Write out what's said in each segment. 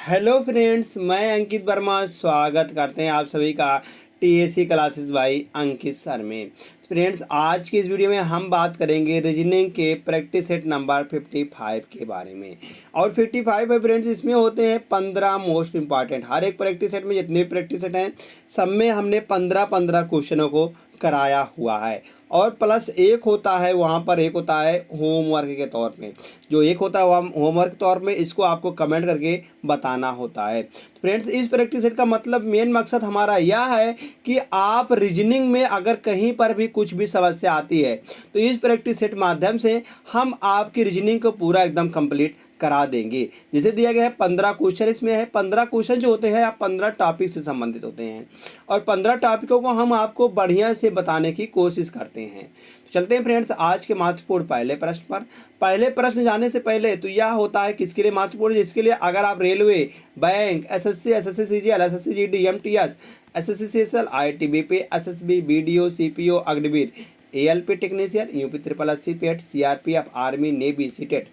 Hello friends, मैं अंकित वर्मा स्वागत करते हैं आप सभी का टीएससी क्लासेस बाय अंकित सर में। फ्रेंड्स, आज की इस वीडियो में हम बात करेंगे रीजनिंग के प्रैक्टिस सेट नंबर 55 के बारे में। और 55 है फ्रेंड्स, इसमें होते हैं 15 मोस्ट इंपॉर्टेंट। हर एक प्रैक्टिस सेट में जितने प्रैक्टिस सेट हैं सब में हमने 15-15 क्वेश्चनों को कराया हुआ है। और प्लस एक होता है, वहाँ पर एक होता है होमवर्क के तौर पे। जो एक होता है होमवर्क के तौर में, इसको आपको कमेंट करके बताना होता है। फ्रेंड्स, इस प्रैक्टिस सेट का मतलब, मेन मकसद हमारा यह है कि आप रीजनिंग में अगर कहीं पर भी कुछ भी समस्या आती है तो इस प्रैक्टिस सेट माध्यम से हम आपकी रीजनिंग को पूरा एकदम कंप्लीट करा देंगे। जिसे दिया गया है 15 क्वेश्चन इसमें है। 15 क्वेश्चन जो होते हैं आप 15 टॉपिक से संबंधित होते हैं और 15 टॉपिकों को हम आपको बढ़िया से बताने की कोशिश करते हैं। चलते हैं फ्रेंड्स आज के महत्वपूर्ण पहले प्रश्न पर। पहले प्रश्न जाने से पहले तो यह होता है किसके लिए महत्वपूर्ण, जिसके लिए अगर आप railway, bank, SSC, SSC CGL, SSC GD, MTS, SSC CSL, ITBP, SSB, BDO, CPO, Agniveer, ALP technician, UP triple SC PET, CRPF, army, navy, CTET,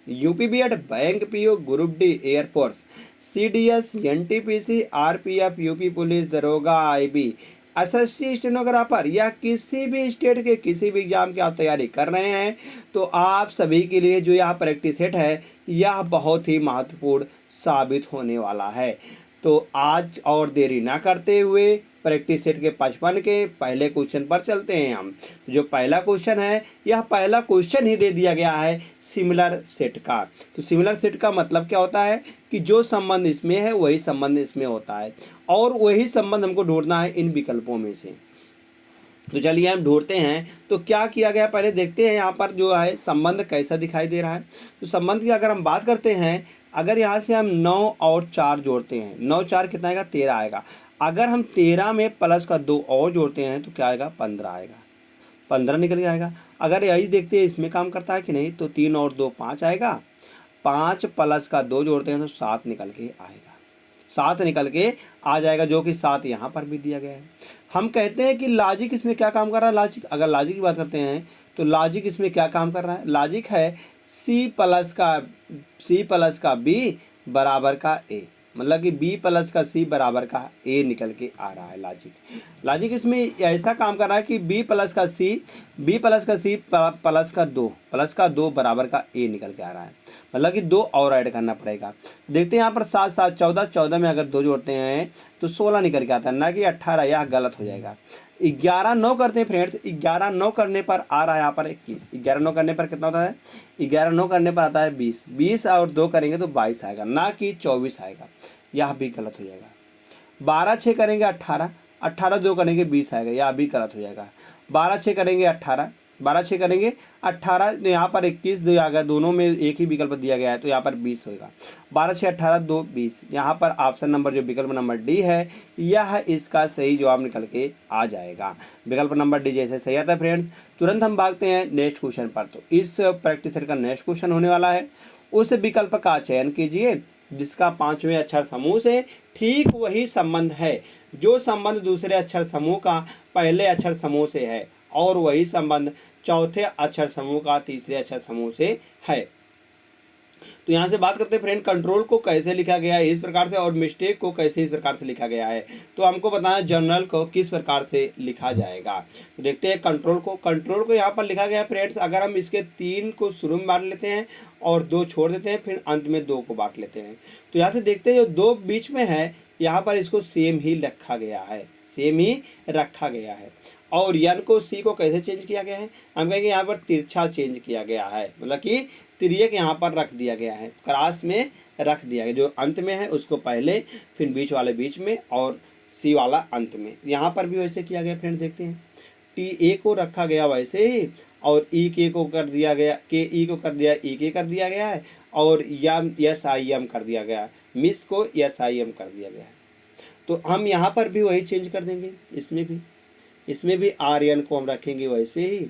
UP BEd, bank PO, group D, air force, CDS, NTPC, RPF, UP police, दरोगा, IB, SST stenographer या किसी भी state के किसी भी exam की आप तैयारी कर रहे हैं तो आप सभी के लिए जो यह प्रैक्टिस सेट है यह बहुत ही महत्वपूर्ण साबित होने वाला है। तो आज और देरी ना करते हुए प्रैक्टिस सेट के 55 के पहले क्वेश्चन पर चलते हैं हम। जो पहला क्वेश्चन है, यह पहला क्वेश्चन ही दे दिया गया है सिमिलर सेट का। तो सिमिलर सेट का मतलब क्या होता है कि जो संबंध इसमें है वही संबंध इसमें होता है और वही संबंध हमको ढूंढना है इन विकल्पों में से। तो चलिए हम ढूंढते हैं। तो क्या किया गया पहले देखते हैं यहाँ पर जो है संबंध कैसा दिखाई दे रहा है। तो संबंध की अगर हम बात करते हैं, अगर यहाँ से हम 9 और 4 जोड़ते हैं, 9 4 कितना आएगा, 13 आएगा। अगर हम 13 में प्लस का 2 और जोड़ते हैं तो क्या आएगा, 15 आएगा। 15 निकल के आएगा। अगर यही देखते हैं इसमें काम करता है कि नहीं, तो 3 और 2 5 आएगा। 5 प्लस का 2 जोड़ते हैं तो 7 निकल के आएगा। 7 निकल के आ जाएगा, जो कि 7 यहाँ पर भी दिया गया है। हम कहते हैं कि लॉजिक इसमें क्या काम कर रहा है। लॉजिक, अगर लॉजिक की बात करते हैं तो लॉजिक इसमें क्या काम कर रहा है। लॉजिक है सी प्लस का बी बराबर का ए, मतलब कि बी प्लस का सी बराबर का ए निकल के आ रहा है। लॉजिक इसमें ऐसा काम कर रहा है कि बी प्लस का सी प्लस का 2 बराबर का ए निकल के आ रहा है, मतलब कि 2 और ऐड करना पड़ेगा। देखते हैं यहाँ पर 7 7 14, 14 में अगर 2 जोड़ते हैं तो 16 निकल के आता है, ना कि 18। यह गलत हो जाएगा। 11 9 करते हैं फ्रेंड्स। 11 9 करने पर आ रहा है यहाँ पर 21। 11 9 करने पर कितना होता है, 11 9 करने पर आता है 20। 20 और 2 करेंगे तो 22 आएगा, ना कि 24 आएगा। यह भी गलत हो जाएगा। 12 6 करेंगे 18, 18 2 करेंगे 20 आएगा, यह भी गलत हो जाएगा। 12 6 करेंगे 18, 12 6 करेंगे 18, तो यहाँ पर 21 2 आ गया, दोनों में एक ही विकल्प दिया गया है तो यहाँ पर 20 होगा। 12 6 18 2 20। यहाँ पर ऑप्शन नंबर जो विकल्प नंबर डी है यह इसका सही जवाब निकल के आ जाएगा। विकल्प नंबर डी जैसे सही आता है फ्रेंड्स। तुरंत हम भागते हैं नेक्स्ट क्वेश्चन पर। तो इस प्रैक्टिस सेट का नेक्स्ट क्वेश्चन होने वाला है, उस विकल्प का चयन कीजिए जिसका 5वें अक्षर समूह से ठीक वही संबंध है जो संबंध दूसरे अक्षर समूह का पहले अक्षर समूह से है और वही संबंध चौथे अक्षर समूह का तीसरे अक्षर समूह से है। तो यहाँ से बात करते हैं फ्रेंड, कंट्रोल को कैसे लिखा गया है इस प्रकार से और मिस्टेक को कैसे इस प्रकार से लिखा गया है। तो हमको बताना जनरल को किस प्रकार से लिखा जाएगा। तो देखते हैं कंट्रोल को यहाँ पर लिखा गया है फ्रेंड्स। अगर हम इसके 3 को शुरू में बांट लेते हैं और 2 छोड़ देते हैं, फिर अंत में 2 को बांट लेते हैं। तो यहाँ से देखते हैं जो 2 बीच में है यहाँ पर इसको सेम ही रखा गया है। और यन को सी को कैसे चेंज किया गया है, हम कहेंगे यहाँ पर तिरछा चेंज किया गया है, मतलब कि तिर्यक यहाँ पर रख दिया गया है, क्रॉस में रख दिया गया। जो अंत में है उसको पहले, फिर बीच वाले बीच में और सी वाला अंत में। यहाँ पर भी वैसे किया गया फ्रेंड्स। देखते हैं टी ए को रखा गया वैसे ही और ई के को कर दिया गया, के ई को कर दिया, ई के कर दिया गया है और यम एस आई एम कर दिया गया, मिस को एस आई एम कर दिया गया है। तो हम यहाँ पर भी वही चेंज कर देंगे। इसमें भी आर एन को हम रखेंगे वैसे ही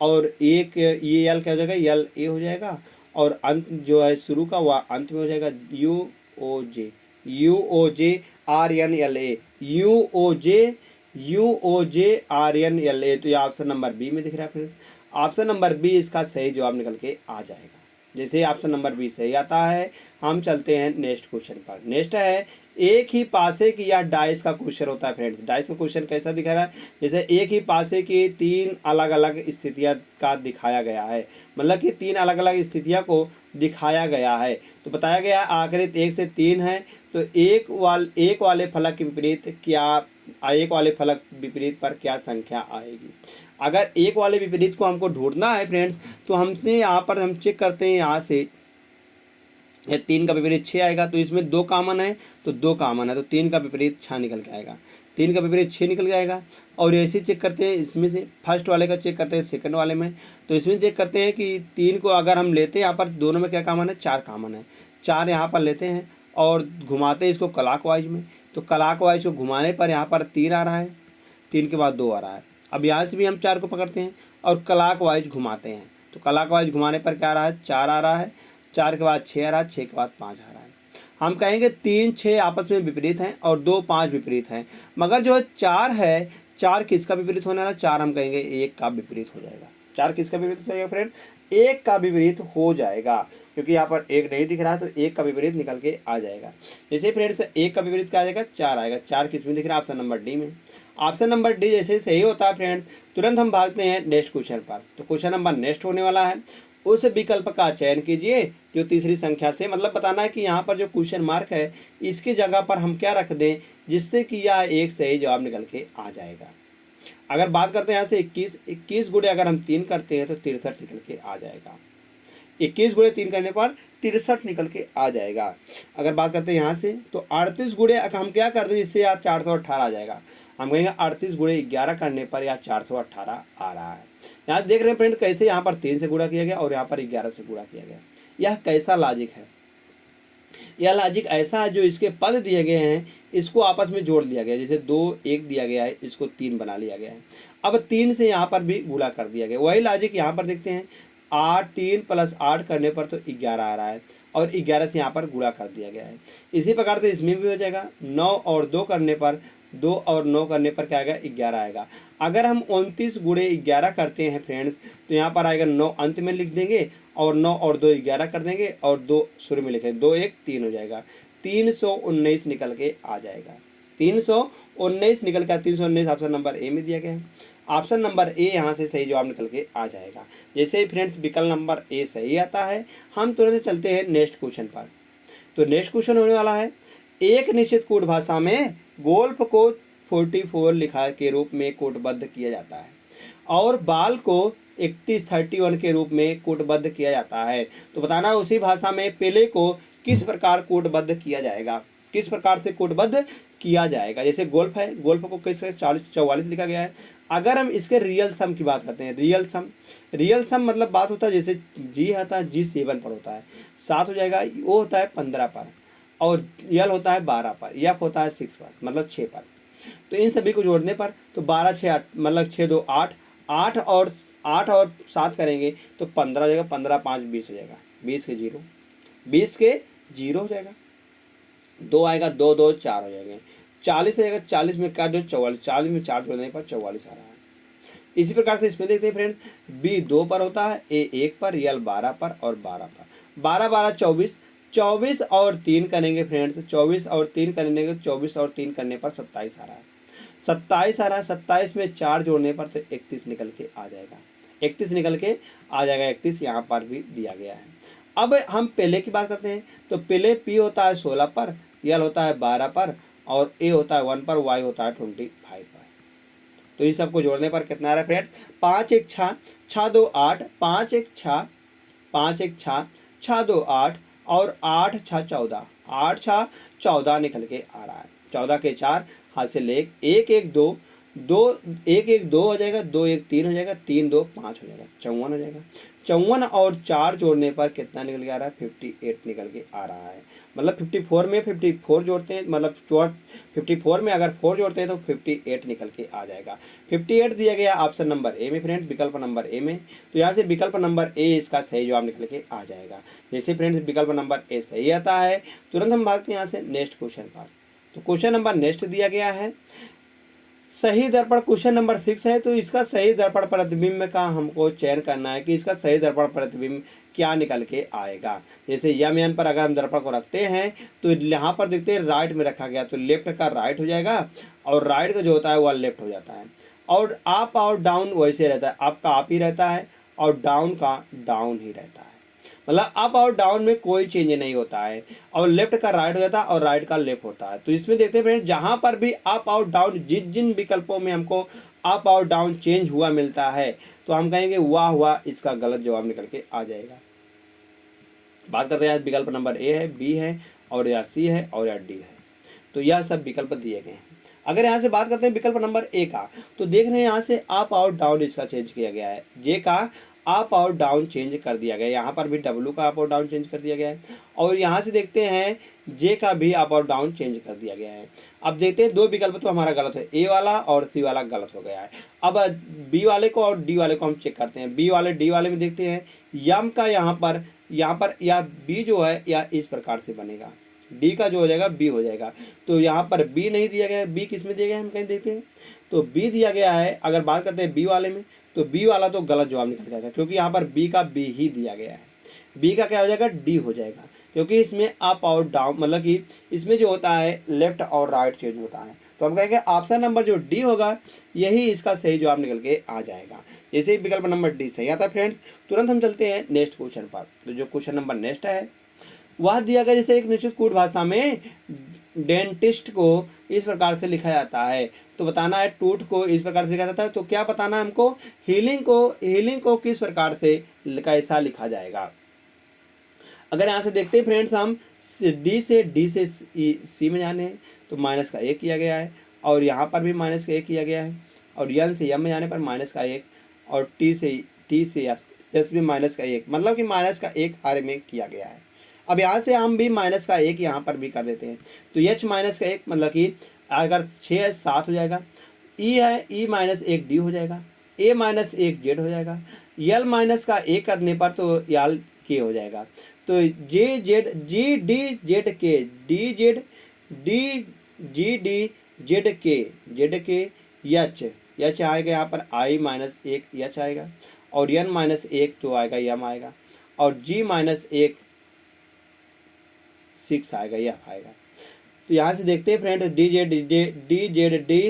और एक ये एल क्या हो जाएगा, एल ए हो जाएगा और अंत जो है शुरू का वह अंत में हो जाएगा U O J R N L A, U O J R N L A. तो ये ऑप्शन नंबर बी में दिख रहा है फ्रेंड्स। ऑप्शन नंबर बी इसका सही जवाब निकल के आ जाएगा। जैसे ऑप्शन नंबर बी सही आता है। हम चलते हैं नेक्स्ट क्वेश्चन पर। नेक्स्ट है एक ही पासे की या डाइस का क्वेश्चन होता है फ्रेंड्स। डाइस का क्वेश्चन कैसा दिखा रहा है, जैसे एक ही पासे की 3 अलग अलग स्थितियां का दिखाया गया है, मतलब कि 3 अलग अलग स्थितियां को दिखाया गया है। तो बताया गया आकृति 1 से 3 है, तो एक वाले फलक के विपरीत क्या, एक वाले फलक विपरीत पर क्या संख्या आएगी। अगर एक वाले विपरीत को हमको ढूंढना है फ्रेंड्स, तो हमसे यहाँ पर हम चेक करते हैं, यहाँ से 3 का विपरीत 6 आएगा, तो इसमें 2 कॉमन है, तो 2 कॉमन है, तो 3 का विपरीत 6 निकल के आएगा, 3 का विपरीत 6 निकल के आएगा। और ऐसे चेक करते हैं इसमें से, फर्स्ट वाले का चेक करते हैं सेकंड वाले में, तो इसमें चेक करते हैं कि 3 को अगर हम लेते हैं यहाँ पर दोनों में क्या कॉमन है, 4 कॉमन है, 4 यहाँ पर लेते हैं और घुमाते हैं इसको क्लॉकवाइज में, तो क्लॉकवाइज को घुमाने पर यहाँ पर 3 आ रहा है, 3 के बाद 2 आ रहा है। अब यहाँ से भी हम 4 को पकड़ते हैं और क्लॉकवाइज घुमाते हैं, तो क्लॉकवाइज घुमाने पर क्या आ रहा है, 4 आ रहा है, 4 के बाद 6 आ रहा है, 6 के बाद 5 आ रहा है। हम कहेंगे 3 6 आपस में विपरीत हैं और 2 5 विपरीत हैं, मगर जो 4 है, 4 किसका विपरीत होने वाला, 4 हम कहेंगे 1 का विपरीत हो जाएगा। 4 किसका विपरीत हो जाएगा फ्रेंड, 1 का विपरीत हो जाएगा, क्योंकि यहाँ पर 1 नहीं दिख रहा है, तो 1 का विपरीत निकल के आ जाएगा। जैसे फ्रेंड्स 1 का विपरीत क्या आ जाएगा, 4 आएगा, 4 किस में दिख रहा है, ऑप्शन नंबर डी में। ऑप्शन नंबर डी जैसे सही होता है फ्रेंड्स, तुरंत हम भागते हैं नेक्स्ट क्वेश्चन पर। तो क्वेश्चन नंबर नेक्स्ट होने वाला है, उस विकल्प का चयन कीजिए जो तीसरी संख्या से, मतलब बताना है कि यहाँ पर जो क्वेश्चन मार्क है इसकी जगह पर हम क्या रख दें जिससे कि यह एक सही जवाब निकल के आ जाएगा। अगर बात करते हैं यहाँ से 21 गुणे अगर हम 3 करते हैं तो 63 निकल के आ जाएगा। 21 गुणे 3 करने पर 63 निकल के आ जाएगा। अगर बात करते हैं यहाँ से तो 38 गुणे हम क्या करते हैं जिससे यार 418 आ जाएगा। हम कहेंगे 38 गुणे 11 करने पर या 418 आ रहा है। यहाँ देख रहे हैं फ्रेंड कैसे यहाँ पर 3 से गुणा किया गया और यहाँ पर 11 से गुणा किया गया। यह कैसा लॉजिक है, यह लॉजिक ऐसा है जो इसके पद दिए गए हैं इसको आपस में जोड़ लिया गया, जैसे 2 1 दिया गया है, इसको 3 बना लिया गया है। अब 3 से यहाँ पर भी गुणा कर दिया गया। वही लॉजिक यहाँ पर देखते हैं, 3 + 8 करने पर तो 11 आ रहा है और 11 से यहाँ पर गुणा कर दिया गया है। इसी प्रकार से इसमें भी हो जाएगा, 9 और 2 करने पर, 2 और 9 करने पर क्या आएगा, 11 आएगा। अगर हम 29 गुणे 11 करते हैं फ्रेंड्स तो यहाँ पर आएगा 9 अंत में लिख देंगे और 9 और 2 11 कर देंगे और 2 शुरू में लिखेंगे, 2 1 3 हो जाएगा, 319 निकल के आ जाएगा। 319 निकल कर 319 ऑप्शन नंबर ए में दिया गया है। ऑप्शन नंबर ए यहाँ से सही जवाब निकल के आ जाएगा। जैसे ही फ्रेंड्स विकल्प नंबर ए सही आता है, हम तुरंत चलते हैं नेक्स्ट क्वेश्चन पर। तो नेक्स्ट क्वेश्चन होने वाला है, एक निश्चित कोड भाषा में गोल्फ को 44 लिखा के रूप में कोडबद्ध किया जाता है और बाल को 31 के रूप में कोडबद्ध किया जाता है। तो बताना उसी भाषा में पेले को किस प्रकार कोडबद्ध किया जाएगा, किस प्रकार से कोडबद्ध किया जाएगा। जैसे गोल्फ है, गोल्फ को कैसे 44 लिखा गया है। अगर हम इसके रियल सम की बात करते हैं, रियल सम मतलब बात होता है जैसे जी होता है, जी 7 पर होता है, 7 हो जाएगा, वो होता है 15 पर और यल होता है 12 पर, एफ होता है 6 पर मतलब 6 पर। तो इन सभी को जोड़ने पर तो 12 6 8 मतलब 6 2 8, 8 और 7 करेंगे तो 15 हो जाएगा, 15 5 20 हो जाएगा, 20 के 0 हो जाएगा, 2 आएगा, 2 2 4 हो जाएंगे, 40 हो जाएगा, 40 में काट दो 44, 40 में 4 जोड़ने पर 44 आ रहा है। इसी प्रकार से इसमें देखते हैं फ्रेंड्स, बी 2 पर होता है, ए 1 पर, यल 12 पर और 12 पर, 12 12 24, 24 और 3 करेंगे फ्रेंड्स, 24 और 3 करने के 24 और 3 करने पर 27 आ रहा है, 27 आ रहा है। 27 में 4 जोड़ने पर तो 31 निकल के आ जाएगा, 31 निकल के आ जाएगा, 31 यहाँ पर भी दिया गया है। अब हम पहले की बात करते हैं, तो पहले पी होता है 16 पर, यल होता है 12 पर और ए होता है 1 पर, वाई होता है 25 पर। तो इन सबको जोड़ने पर कितना आ रहा है फ्रेंड्स, 5 1 6, 6 2 8, 5 1 6, 5 1 6, 6 2 8 और 8 6 14, 8 6 14 निकल के आ रहा है। 14 के 4 हाथ से ले 1 1 2, 2 1 1 2 हो जाएगा, 2 1 3 हो जाएगा, 3 2 5 हो जाएगा, 54 हो जाएगा। 54 और 4 जोड़ने पर कितना निकल के आ रहा है, 58 निकल के आ रहा है। मतलब 54 में 54 जोड़ते हैं, मतलब 54 में अगर 4 जोड़ते हैं तो 58 निकल के आ जाएगा। 58 दिया गया ऑप्शन नंबर ए में फ्रेंड्स, विकल्प नंबर ए में। तो यहाँ से विकल्प नंबर ए इसका सही जवाब निकल के आ जाएगा। जैसे फ्रेंड्स विकल्प नंबर ए सही आता है, तुरंत हम भागते हैं यहाँ से नेक्स्ट क्वेश्चन पर। तो क्वेश्चन नंबर नेक्स्ट दिया गया है, सही दर्पण क्वेश्चन नंबर 6 है। तो इसका सही दर्पण प्रतिबिंब का हमको चयन करना है कि इसका सही दर्पण प्रतिबिंब क्या निकल के आएगा। जैसे यम एन पर अगर हम दर्पण को रखते हैं तो यहाँ पर देखते हैं राइट में रखा गया, तो लेफ्ट का राइट हो जाएगा और राइट का जो होता है वह लेफ्ट हो जाता है। और अप और डाउन वैसे रहता है, अप का अप ही रहता है और डाउन का डाउन ही रहता है। मतलब अप और डाउन में कोई चेंज नहीं होता है, और लेफ्ट का राइट हो जाता है और राइट का लेफ्ट होता है। तो इसमें देखते हैं फ्रेंड्स, जहाँ पर भी अप और डाउन जिन जिन विकल्पों में हमको अप और डाउन चेंज हुआ मिलता है तो हम कहेंगे वाह हुआ, इसका गलत जवाब निकल के आ जाएगा। बात करते हैं विकल्प नंबर ए है, बी है और या सी है और या डी है। तो यह सब विकल्प दिए गए हैं। अगर यहाँ से बात करते हैं विकल्प नंबर ए का, तो देख रहे हैं यहाँ से अप और डाउन इसका चेंज किया गया है। जे का अप और डाउन चेंज कर दिया गया है, यहाँ पर भी डब्लू का अप और डाउन चेंज कर दिया गया है। और यहाँ से देखते हैं जे का भी अप और डाउन चेंज कर दिया गया है। अब देखते हैं दो विकल्प तो हमारा गलत है, ए वाला और सी वाला गलत हो गया है। अब बी वाले को और डी वाले को हम चेक करते हैं। बी वाले डी वाले में देखते हैं यम का यहाँ पर या बी जो है या इस प्रकार से बनेगा, डी का जो हो जाएगा बी हो जाएगा। तो यहाँ पर बी नहीं दिया गया है, बी किस में दिया गया है हम कहीं देखते हैं, तो बी दिया गया है। अगर बात करते हैं बी वाले में, तो बी वाला तो गलत जवाब निकल जाएगा, क्योंकि यहाँ पर बी का बी ही दिया गया है। बी का क्या हो जाएगा, डी हो जाएगा, क्योंकि इसमें अप और डाउन मतलब कि इसमें जो होता है लेफ्ट और राइट चेंज होता है। तो हम कहेंगे ऑप्शन नंबर जो डी होगा यही इसका सही जवाब निकल के आ जाएगा। जैसे ही विकल्प नंबर डी सही आता है फ्रेंड्स, तुरंत हम चलते हैं नेक्स्ट क्वेश्चन पर। तो जो क्वेश्चन नंबर नेक्स्ट है वह दिया गया, जैसे एक निश्चित कूट भाषा में डेंटिस्ट को इस प्रकार से लिखा जाता है, तो बताना है टूथ को इस प्रकार से लिखा जाता है। तो क्या बताना है हमको, हीलिंग को किस प्रकार से कैसा लिखा जाएगा। अगर यहाँ से देखते हैं फ्रेंड्स, हम डी से सी में जाने हैं तो माइनस का एक किया गया है, और यहाँ पर भी माइनस का एक किया गया है, और यन से यम में जाने पर माइनस का एक, और टी से एस भी माइनस का एक, मतलब कि माइनस का एक हर में किया गया है। अब यहाँ से हम भी माइनस का एक यहाँ पर भी कर देते हैं, तो एच माइनस का एक मतलब कि अगर 6 7 हो जाएगा, ई है ई माइनस एक डी हो जाएगा, ए माइनस एक जेड हो जाएगा, यल माइनस का एक करने पर तो यल के हो जाएगा। तो जे जेड जी डी जेड के D Z D G D Z के यच आएगा, यहाँ पर आई माइनस एक यच आएगा, और यन माइनस एक तो आएगा यम आएगा, और जी माइनस एक 6 आएगा यह आएगा। तो यहाँ से देखते हैं फ्रेंड्स, डी जेड डी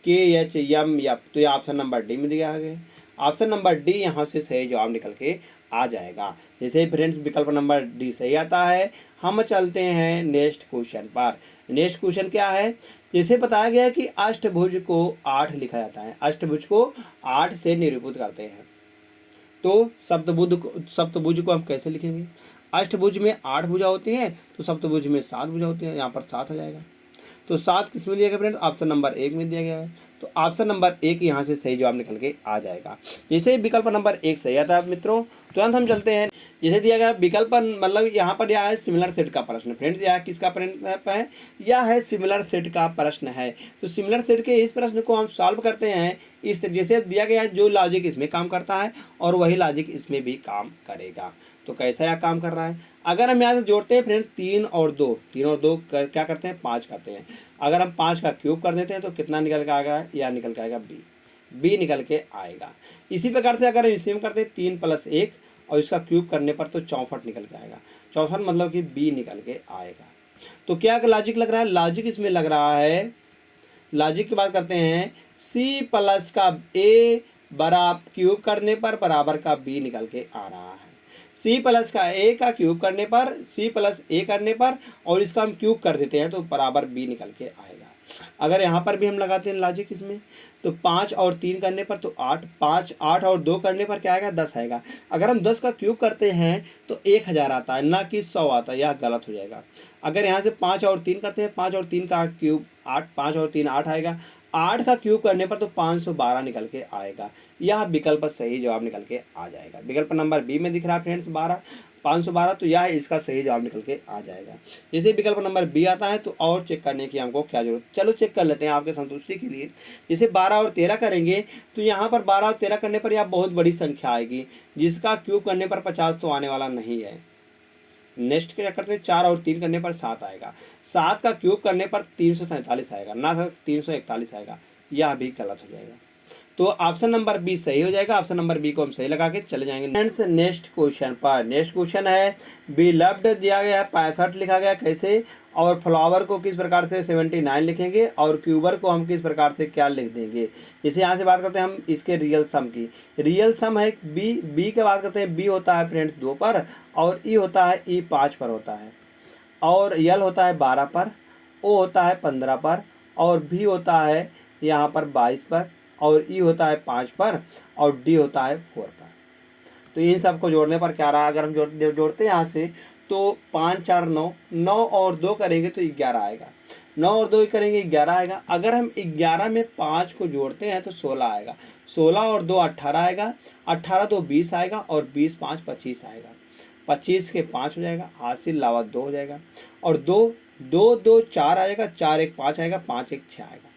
के एच यम यप, तो ये ऑप्शन नंबर डी में दिया गया। ऑप्शन नंबर डी यहाँ से सही जवाब निकल के आ जाएगा। जैसे फ्रेंड्स विकल्प नंबर डी सही आता है, हम चलते हैं नेक्स्ट क्वेश्चन पर। नेक्स्ट क्वेश्चन क्या है, जैसे बताया गया कि अष्टभुज को 8 लिखा जाता है, अष्टभुज को 8 से निरूपित करते हैं, तो सप्तभुज को हम कैसे लिखेंगे। अष्टभुज में 8 भुजा होती हैं, तो सप्तभुज में 7 भुजा होती हैं, यहाँ पर 7 हो जाएगा। तो 7 किस में दिया गया फ्रेंड्स, ऑप्शन नंबर 1 में दिया गया है, तो ऑप्शन नंबर 1 यहाँ से सही जवाब निकल के आ जाएगा। जैसे विकल्प नंबर 1 सही आता है मित्रों, तुरंत हम चलते हैं। जैसे दिया गया विकल्प मतलब यहाँ पर यह है सिमिलर सेट का प्रश्न फ्रेंड्स, यह किसका प्रश्न है, यह है सिमिलर सेट का प्रश्न है। तो सिमिलर सेट के इस प्रश्न को हम सॉल्व करते हैं इस तरीके से, दिया गया है जो लॉजिक इसमें काम करता है और वही लॉजिक इसमें भी काम करेगा। तो कैसा यह काम कर रहा है, अगर हम यहाँ से जोड़ते हैं फ्रेंड्स 3 और 2 क्या करते हैं 5 करते हैं। अगर हम 5 का क्यूब कर देते हैं तो कितना निकल के आएगा, या निकल के आएगा बी निकल के आएगा। इसी प्रकार से अगर हम इसी में करते हैं 3 + 1 और इसका क्यूब करने पर तो 64 निकल के आएगा, 64 मतलब कि बी निकल के आएगा। तो क्या लॉजिक लग रहा है, लॉजिक इसमें लग रहा है, लॉजिक की बात करते हैं, सी प्लस का ए बराबर क्यूब करने पर बराबर का बी निकल के आ रहा है। सी प्लस का ए का क्यूब करने पर, सी प्लस ए करने पर और इसका हम क्यूब कर देते हैं तो बराबर बी निकल के आएगा। अगर यहाँ पर भी हम लगाते हैं लॉजिक इसमें, तो 5 और 3 करने पर तो 8, 5 8 और 2 करने पर क्या आएगा 10 आएगा। अगर हम 10 का क्यूब करते हैं तो 1000 आता है, ना कि 100 आता है, यह गलत हो जाएगा। अगर यहाँ से 5 और 3 करते हैं, 5 और 3 का क्यूब 8, 5 और 3 8 आएगा, 8 का क्यूब करने पर तो 512 निकल के आएगा। यह विकल्प सही जवाब निकल के आ जाएगा। विकल्प नंबर बी में दिख रहा है फ्रेंड्स 512, तो यह इसका सही जवाब निकल के आ जाएगा। जैसे विकल्प नंबर बी आता है तो और चेक करने की हमको क्या जरूरत, चलो चेक कर लेते हैं आपके संतुष्टि के लिए। जैसे 12 और 13 करेंगे तो यहाँ पर 12 और 13 करने पर यह बहुत बड़ी संख्या आएगी, जिसका क्यूब करने पर 50 तो आने वाला नहीं है। नेक्स्ट क्या करते हैं, 4 और 3 करने पर 7 आएगा, 7 का क्यूब करने पर 343 आएगा, ना 341 आएगा, यह भी गलत हो जाएगा। तो ऑप्शन नंबर बी सही हो जाएगा। ऑप्शन नंबर बी को हम सही लगा के चले जाएंगे फ्रेंड्स नेक्स्ट क्वेश्चन पर। नेक्स्ट क्वेश्चन है बी लव्ड दिया गया है 65 लिखा गया कैसे, और फ्लावर को किस प्रकार से 79 लिखेंगे, और क्यूबर को हम किस प्रकार से क्या लिख देंगे। इसे यहाँ से बात करते हैं हम इसके रियल सम की। रियल सम है बी की बात करते हैं। बी होता है फ्रेंड्स 2 पर, और ई होता है ई 5 पर होता है, और यल होता है 12 पर, ओ होता है 15 पर, और भी होता है यहाँ पर 22 पर, और ई होता है 5 पर, और डी होता है 4 पर। तो इन सबको जोड़ने पर क्या रहा, अगर हम जोड़ते हैं यहाँ से तो 5 4 9, 9 और 2 करेंगे तो 11 आएगा, 9 और 2 करेंगे 11 आएगा। अगर हम 11 में 5 को जोड़ते हैं तो 16 आएगा, 16 और 2 18 आएगा, 18 तो 20 आएगा, और 20 5 25 आएगा, 25 के 5 हो जाएगा, 8 से अलावा 2 हो जाएगा, और 2 2 2 4 आएगा, 4 1 5 आएगा, 5 1 6 आएगा,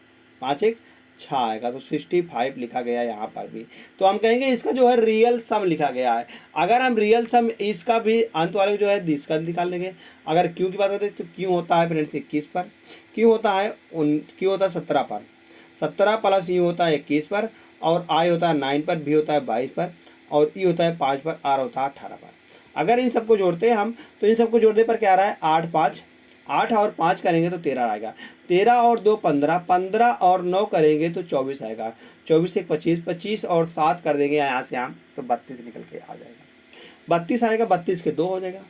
5 1 6 आएगा। तो 65 लिखा गया यहाँ पर भी। तो हम कहेंगे इसका जो है रियल सम लिखा गया है। अगर हम रियल सम इसका भी अंत वाले जो है इसका निकाल लेंगे। अगर क्यू की बात करते हैं तो क्यू होता है फ्रेंड्स 21 पर, क्यू होता है 17 पर, 17 प्लस यू होता है 21 पर, और आई होता है 9 पर, भी होता है 22 पर, और ई होता है 5 पर, आर होता है 18 पर। अगर इन सबको जोड़ते हैं हम तो इन सबको जोड़ने पर क्या आ रहा है 8 और 5 करेंगे तो 13 आएगा, 13 और 2 15, 15 और 9 करेंगे तो 24 आएगा, 24 से 25, 25 और 7 कर देंगे यहाँ से हम तो 32 निकल के आ जाएगा, 32 आएगा, 32 के 2 हो जाएगा,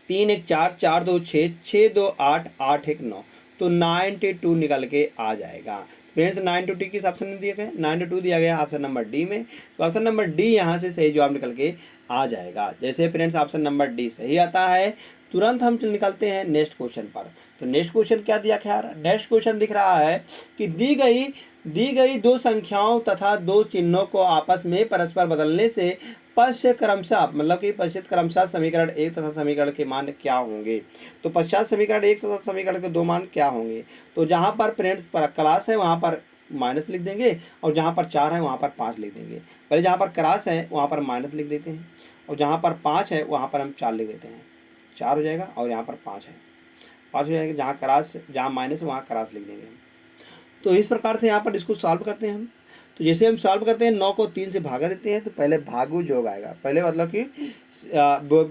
3 1 4, 4 2 6, 6 2 8, 8 1 9, तो 92 निकल के आ जाएगा फ्रेंड्स। 92 किस ऑप्शन में दिया गया, 92 दिया गया ऑप्शन नंबर डी में। तो ऑप्शन नंबर डी यहाँ से सही जवाब निकल के आ जाएगा। जैसे फ्रेंड्स ऑप्शन नंबर डी सही आता है, तुरंत हम निकलते हैं नेक्स्ट क्वेश्चन पर। तो नेक्स्ट क्वेश्चन क्या दिया गया, नेक्स्ट क्वेश्चन दिख रहा है कि दी गई दो संख्याओं तथा दो चिन्हों को आपस में परस्पर बदलने से पश्चात क्रमशः मतलब कि पश्चात क्रमशः समीकरण 1 तथा समीकरण के मान क्या होंगे। तो पश्चात समीकरण 1 तथा समीकरण के 2 मान क्या होंगे। तो जहाँ पर फ्रेंड्स पर क्लास है वहाँ पर माइनस लिख देंगे, और जहाँ पर 4 है वहाँ पर 5 लिख देंगे। पहले जहाँ पर क्रॉस है वहाँ पर माइनस लिख देते हैं, और जहाँ पर 5 है वहाँ पर हम 4 लिख देते हैं, 4 हो जाएगा, और यहाँ पर 5 है 5 हो जाएगा। जहाँ क्रॉस जहाँ माइनस है वहाँ क्रॉस लिख देंगे। तो इस प्रकार से यहाँ पर इसको सॉल्व करते हैं हम। तो जैसे हम सॉल्व करते हैं 9 को 3 से भागा देते हैं तो पहले भागु योग आएगा, पहले मतलब कि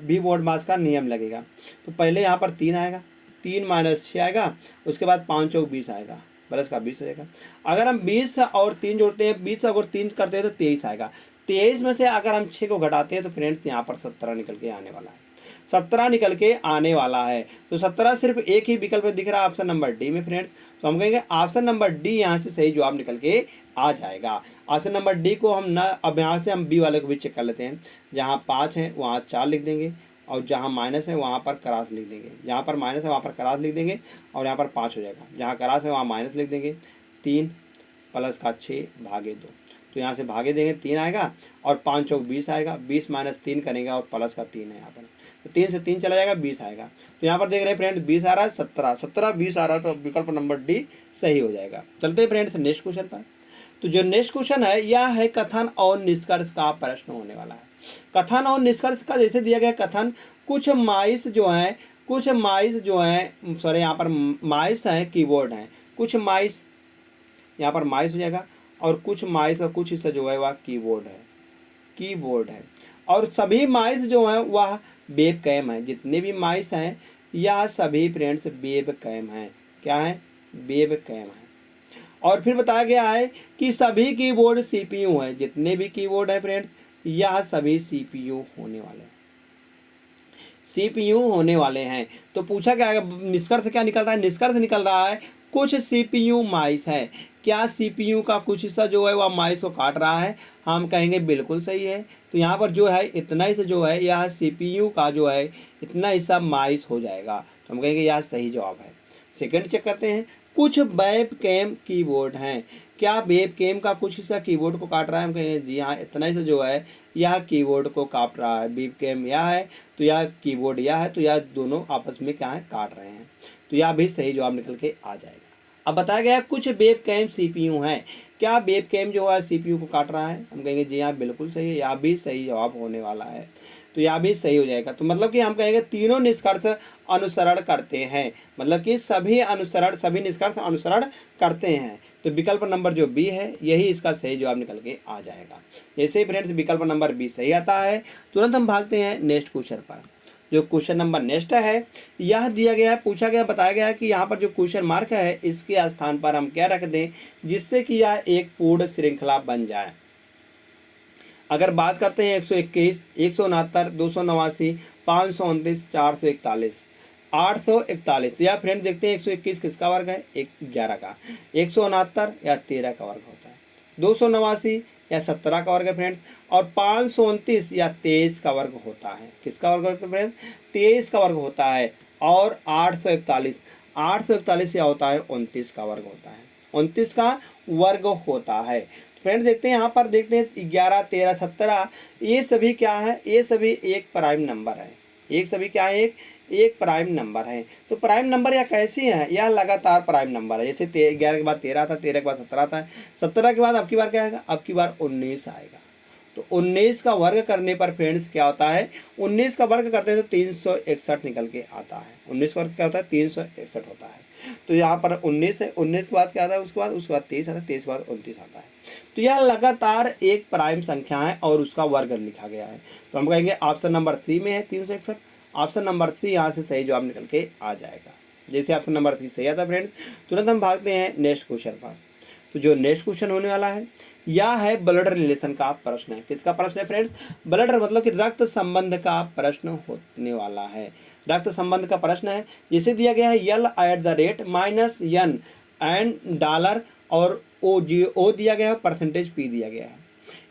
बी बोर्ड मास का नियम लगेगा। तो पहले यहाँ पर 3 आएगा, 3 माइनस 6 आएगा, उसके बाद 5 चौक 20 आएगा, प्लस का 20 हो जाएगा। अगर हम 20 और 3 जोड़ते हैं, 20 अगर 3 करते हैं तो 23 आएगा। 23 में से अगर हम 6 को घटाते हैं तो फ्रेंड्स यहाँ पर 17 निकल के आने वाला है, 17 निकल के आने वाला है। तो 17 सिर्फ एक ही विकल्प में दिख रहा है ऑप्शन नंबर डी में फ्रेंड्स। तो हम कहेंगे ऑप्शन नंबर डी यहाँ से सही जवाब निकल के आ जाएगा। ऑप्शन नंबर डी को हम ना, अब यहाँ से हम बी वाले को भी चेक कर लेते हैं। जहाँ 5 है वहाँ 4 लिख देंगे, और जहाँ माइनस है वहाँ पर क्रॉस लिख देंगे, जहाँ पर माइनस है वहाँ पर क्रॉस लिख देंगे, और यहाँ पर 5 हो जाएगा। जहाँ क्रॉस है वहाँ माइनस लिख देंगे, 3 प्लस का 6 भागे 2, तो यहाँ से भागे देंगे 3 आएगा, और 5 चौक 20 आएगा, 20 माइनस 3 करेंगे, और प्लस का 3 है यहाँ पर, तो 3 से 3 चला जाएगा, 20 आएगा। तो यहाँ पर देख रहे हैं फ्रेंड्स 20 आ रहा है, 17 17 20 आ रहा है, तो विकल्प नंबर डी सही हो जाएगा। चलते हैं फ्रेंड्स नेक्स्ट क्वेश्चन पर। तो जो नेक्स्ट क्वेश्चन है यह है कथन और निष्कर्ष का प्रश्न होने वाला है। कथन और निष्कर्ष का जैसे दिया गया कथन, कुछ माइस जो है सॉरी यहाँ पर माइस है कीबोर्ड है, कुछ माइस यहाँ पर माइस हो जाएगा, और कुछ माइस का कुछ हिस्सा जो है वह कीबोर्ड है, और सभी माइस जो है वह वेब कैम है। जितने भी माइस हैं यह सभी फ्रेंड्स वेब कैम है। क्या है, वेब कैम है। और फिर बताया गया है कि सभी कीबोर्ड सीपीयू है। जितने भी कीबोर्ड है फ्रेंड्स यह सभी सीपीयू होने वाले हैं। तो पूछा क्या है, निष्कर्ष क्या निकल रहा है, निष्कर्ष निकल रहा है कुछ सीपीयू माइस है। क्या सीपीयू का कुछ हिस्सा जो है वह माइस को काट रहा है, हम कहेंगे बिल्कुल सही है। तो यहाँ पर जो है इतना हिस्सा जो है यह सीपीयू का जो है इतना हिस्सा माइस हो जाएगा, तो हम कहेंगे यह सही जवाब है। सेकंड चेक करते हैं, कुछ वेब कैम कीबोर्ड हैं। क्या वेब कैम का कुछ हिस्सा कीबोर्ड को काट रहा है, हम कहेंगे जी हाँ, इतना हिस्सा जो है यह कीबोर्ड को काट रहा है। वेब कैम यह है तो यह कीबोर्ड यह है, तो यह दोनों आपस में क्या है, काट रहे हैं, तो यह भी सही जवाब निकल के आ जाएगा। अब बताया गया कुछ वेब कैम सीपीयू हैं। क्या वेब कैम जो है सीपीयू को काट रहा है, हम कहेंगे जी हाँ बिल्कुल सही है, यह भी सही जवाब होने वाला है। तो यह भी सही हो जाएगा। तो मतलब कि हम कहेंगे तीनों निष्कर्ष अनुसरण करते हैं, मतलब कि सभी निष्कर्ष अनुसरण करते हैं। तो विकल्प नंबर जो बी है यही इसका सही जवाब निकल के आ जाएगा। जैसे ही फ्रेंड्स विकल्प नंबर बी सही आता है, तुरंत हम भागते हैं नेक्स्ट क्वेश्चन पर। जो क्वेश्चन नंबर नेक्स्ट है, यह दिया गया है, पूछा गया, बताया गया है कि यहाँ पर जो क्वेश्चन मार्क है इसके स्थान पर हम क्या रख दें जिससे कि यह एक पूर्ण श्रृंखला बन जाए। अगर बात करते हैं 121, 169, 289, 529, 441, 841, तो यह फ्रेंड देखते हैं 121 किसका वर्ग है, 11 का, 169 या 13 का वर्ग होता है, 289 या 17 का वर्ग है फ्रेंड्स, और 529 या 23 का वर्ग होता है। किसका वर्ग होता है फ्रेंड्स, 23 का वर्ग होता है। और 841 क्या होता है, 29 का वर्ग होता है, 29 का वर्ग होता है। फ्रेंड्स देखते हैं यहाँ पर, देखते हैं 11, 13, 17 ये सभी क्या है, ये सभी एक प्राइम नंबर है, एक सभी क्या है, एक प्राइम नंबर है। तो प्राइम नंबर या कैसी है, यह लगातार प्राइम नंबर है। जैसे 11 के बाद 13 था, 13 के बाद 17 था, 17 के बाद अब की बार क्या आएगा, अब की बार 19 आएगा। तो 19 का वर्ग करने पर फ्रेंड्स क्या होता है, 19 का वर्ग करते हैं तो 361 निकल के आता है। 19 का वर्ग क्या होता है, 361 होता है। तो यहाँ पर 19 है, 19 के बाद क्या आता है, उसके बाद 23 आता है, 23 के बाद 29 आता है। तो यह लगातार एक प्राइम संख्या है और उसका वर्ग लिखा गया है। तो हम कहेंगे ऑप्शन नंबर सी में है 361। ऑप्शन नंबर सी यहाँ से सही जवाब निकल के आ जाएगा। जैसे ऑप्शन नंबर सी सही आता है फ्रेंड्स, तुरंत हम भागते हैं नेक्स्ट क्वेश्चन पर। तो जो नेक्स्ट क्वेश्चन होने वाला है यह है ब्लड रिलेशन का प्रश्न है। किसका प्रश्न है फ्रेंड्स, ब्लड मतलब कि रक्त संबंध का प्रश्न होने वाला है। रक्त संबंध का प्रश्न है, जिसे दिया गया है L@- एन डॉलर और ओ दिया गया है, परसेंटेज पी दिया गया है।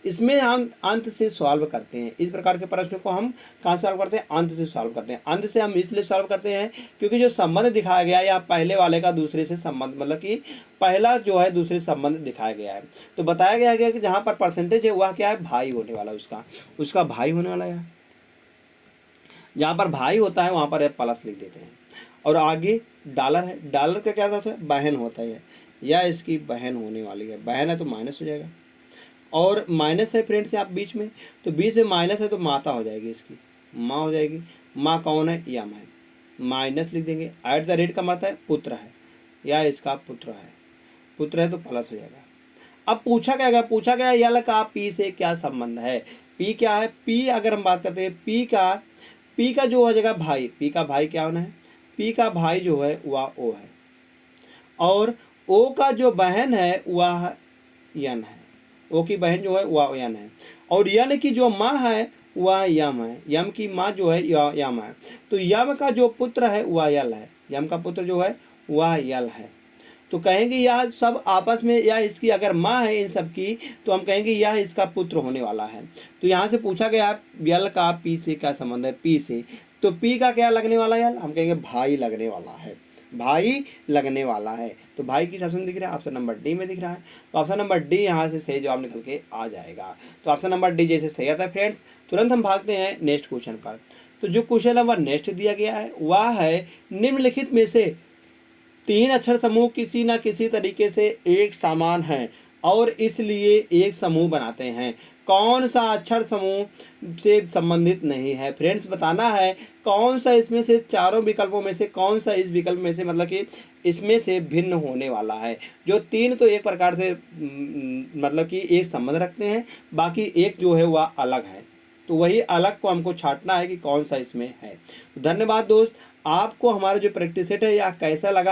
इसमें हम अंत से सॉल्व करते हैं। इस प्रकार के प्रश्न को हम कहाँ सॉल्व करते हैं, अंत से सॉल्व करते हैं। अंत से हम इसलिए सॉल्व करते हैं क्योंकि जो संबंध दिखाया गया है या पहले वाले का दूसरे से संबंध, मतलब कि पहला जो है दूसरे संबंध दिखाया गया है। तो बताया गया है कि जहाँ पर परसेंटेज है वह क्या है, भाई होने वाला, उसका भाई होने वाला है। जहाँ पर भाई होता है वहाँ पर प्लस लिख देते हैं। और आगे डॉलर है, डॉलर का क्या होता है, बहन होता है, या इसकी बहन होने वाली है। बहन है तो माइनस हो जाएगा, और माइनस है फ्रेंड्स आप बीच में, तो बीच में माइनस है तो माता हो जाएगी, इसकी माँ हो जाएगी। माँ कौन है, यम है, माइनस लिख देंगे। @ का मतलब है पुत्र है, या इसका पुत्र है तो प्लस हो जाएगा। अब पूछा गया यल का पी से क्या संबंध है। पी क्या है, पी अगर हम बात करते हैं पी का जो हो जाएगा भाई, पी का भाई क्या होना है, पी का भाई जो है वह ओ है, और ओ का जो बहन है वह यन है, ओ की बहन जो है वह यन है, और यन की जो माँ है वह यम है, यम की माँ जो है यम है। तो यम का जो पुत्र है वह यल है, यम का पुत्र जो है वह यल है। तो कहेंगे यह सब आपस में, या इसकी अगर माँ है इन सब की, तो हम कहेंगे यह इसका पुत्र होने वाला है। तो यहाँ से पूछा गया यल का पी से क्या संबंध है, पी से, तो पी का क्या लगने वाला है, हम कहेंगे भाई लगने वाला है, भाई लगने वाला है। तो भाई किस ऑप्शन दिख रहा है, ऑप्शन नंबर डी में दिख रहा है। तो ऑप्शन नंबर डी यहाँ से सही जवाब निकल के आ जाएगा। तो ऑप्शन नंबर डी जैसे सही आता है फ्रेंड्स, तुरंत हम भागते हैं नेक्स्ट क्वेश्चन पर। तो जो क्वेश्चन नंबर नेक्स्ट दिया गया है वह है निम्नलिखित में से 3 अक्षर समूह किसी न किसी तरीके से एक समान है और इसलिए एक समूह बनाते हैं। कौन सा अक्षर समूह से संबंधित नहीं है। फ्रेंड्स बताना है कौन सा इसमें से चारों विकल्पों में से कौन सा इस विकल्प में से, मतलब कि इसमें से भिन्न होने वाला है। जो 3 तो एक प्रकार से मतलब कि एक संबंध रखते हैं, बाकी एक जो है वह अलग है। तो वही अलग को हमको छांटना है कि कौन सा इसमें है। धन्यवाद दोस्त, आपको हमारा जो प्रैक्टिस सेट है यह कैसा लगा